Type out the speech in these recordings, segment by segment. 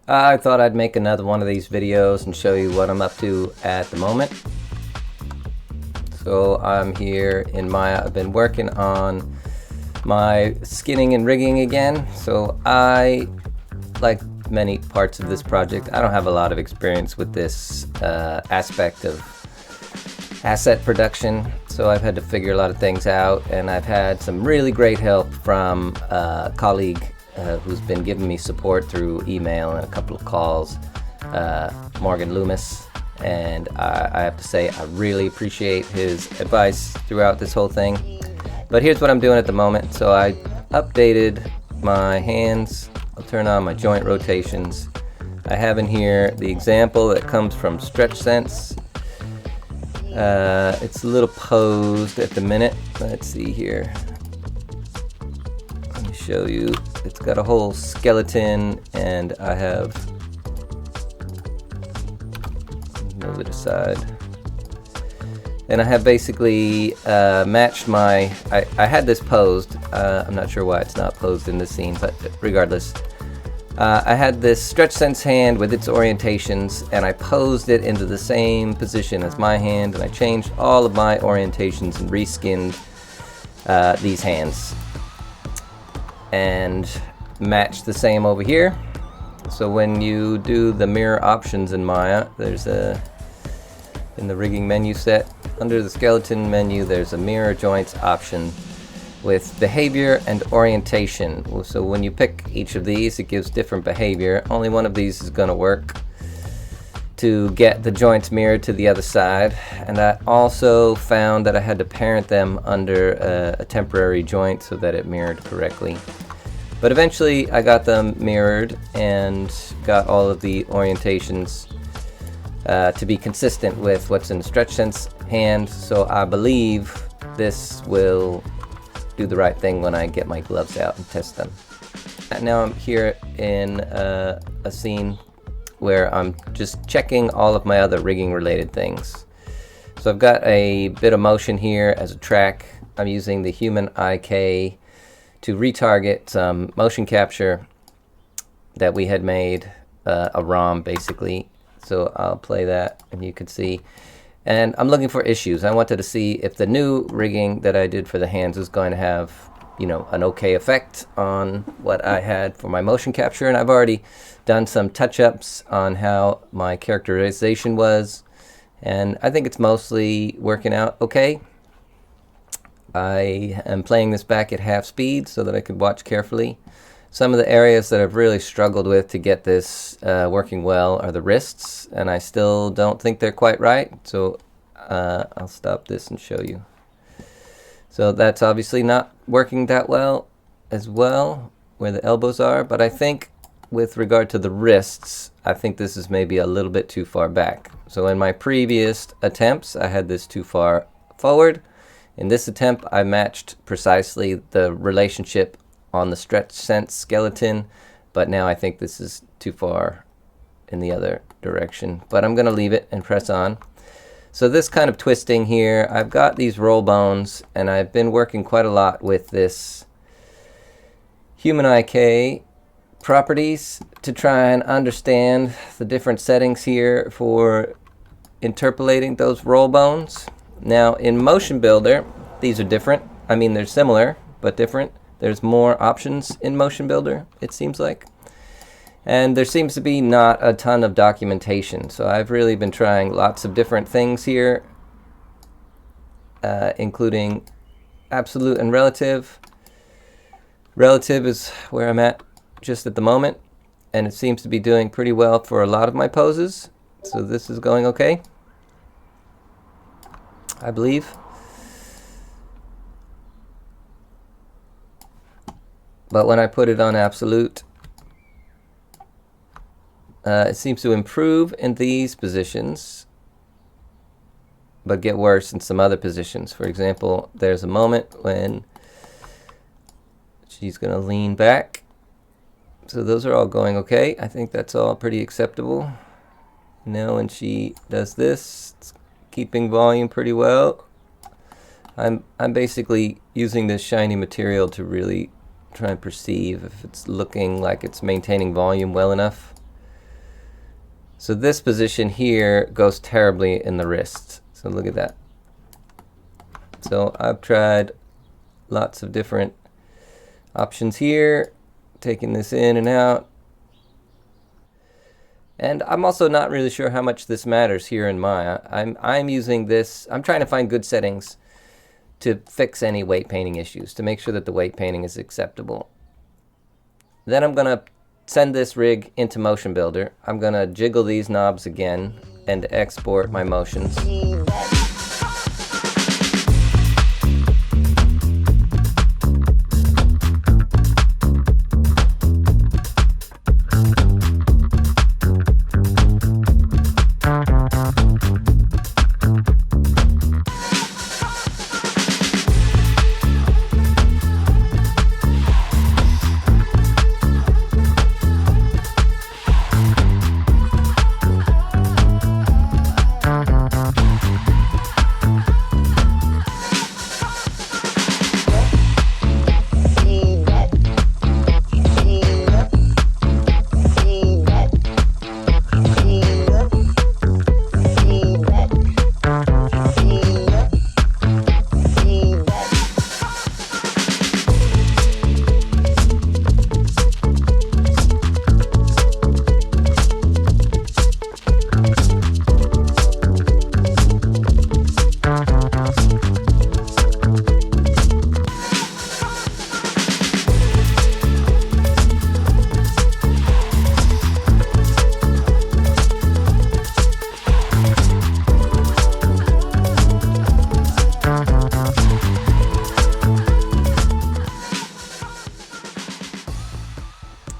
I thought I'd make another one of these videos and show you what I'm up to at the moment. So I'm here in Maya. I've been working on my skinning and rigging again. So like many parts of this project, I don't have a lot of experience with this aspect of asset production. So I've had to figure a lot of things out, and I've had some really great help from a colleague who's been giving me support through email and a couple of calls, Morgan Loomis. And I have to say, I really appreciate his advice throughout this whole thing. But here's what I'm doing at the moment. So I updated my hands. I'll turn on my joint rotations. I have in here the example that comes from StretchSense. It's a little posed at the minute. Let's see here. Let me show you. It's got a whole skeleton, and I have, move it aside. And I have basically matched my, I had this posed. I'm not sure why it's not posed in this scene, but regardless. I had this StretchSense hand with its orientations, and I posed it into the same position as my hand, and I changed all of my orientations and reskinned these hands. And matched the same over here. So when you do the mirror options in Maya, there's in the rigging menu set, under the skeleton menu, there's a mirror joints option with behavior and orientation. So when you pick each of these, it gives different behavior. Only one of these is going to work to get the joints mirrored to the other side. And I also found that I had to parent them under a temporary joint so that it mirrored correctly. But eventually I got them mirrored and got all of the orientations to be consistent with what's in the StretchSense hand. So I believe this will do the right thing when I get my gloves out and test them. And now I'm here in a scene where I'm just checking all of my other rigging related things. So I've got a bit of motion here as a track. I'm using the human IK to retarget some motion capture that we had made, a ROM basically. So I'll play that and you can see. And I'm looking for issues. I wanted to see if the new rigging that I did for the hands is going to have, you know, an okay effect on what I had for my motion capture. And I've already done some touch-ups on how my characterization was. And I think it's mostly working out okay. I am playing this back at half speed so that I could watch carefully. Some of the areas that I've really struggled with to get this working well are the wrists, and I still don't think they're quite right. So I'll stop this and show you. So that's obviously not working that well as well, where the elbows are. But I think with regard to the wrists, I think this is maybe a little bit too far back. So in my previous attempts, I had this too far forward. In this attempt, I matched precisely the relationship on the StretchSense skeleton, but now I think this is too far in the other direction. But I'm going to leave it and press on. So this kind of twisting here, I've got these roll bones, and I've been working quite a lot with this human IK properties to try and understand the different settings here for interpolating those roll bones. Now in Motionbuilder, these are different. I mean, they're similar, but different. There's more options in Motionbuilder, it seems like. And there seems to be not a ton of documentation. So I've really been trying lots of different things here, including absolute and relative. Relative is where I'm at just at the moment, and it seems to be doing pretty well for a lot of my poses. So this is going okay, I believe. But when I put it on absolute, it seems to improve in these positions, but get worse in some other positions. For example, there's a moment when she's going to lean back. So those are all going okay. I think that's all pretty acceptable. Now when she does this, it's keeping volume pretty well. I'm basically using this shiny material to really try and perceive if it's looking like it's maintaining volume well enough. So this position here goes terribly in the wrist. So look at that. So I've tried lots of different options here, taking this in and out. And I'm also not really sure how much this matters here in Maya. I'm using this, I'm trying to find good settings to fix any weight painting issues, to make sure that the weight painting is acceptable. Then I'm gonna send this rig into Motionbuilder. I'm gonna jiggle these knobs again and export my motions.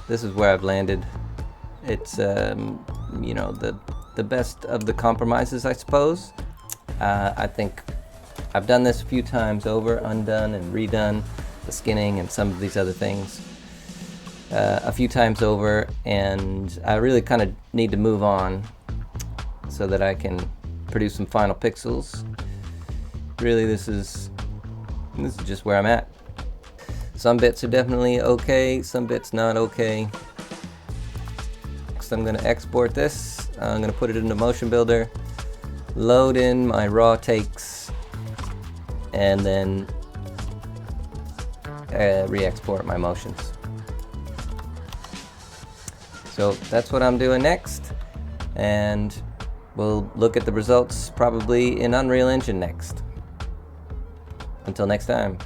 This is where I've landed. It's you know, the best of the compromises, I suppose. I think I've done this a few times over, undone and redone the skinning and some of these other things a few times over, and I really kind of need to move on so that I can produce some final pixels. Really, this is just where I'm at. Some bits are definitely okay, some bits not okay. Next I'm going to export this. I'm going to put it into Motionbuilder, load in my raw takes, and then re-export my motions. So that's what I'm doing next, and we'll look at the results probably in Unreal Engine next. Until next time.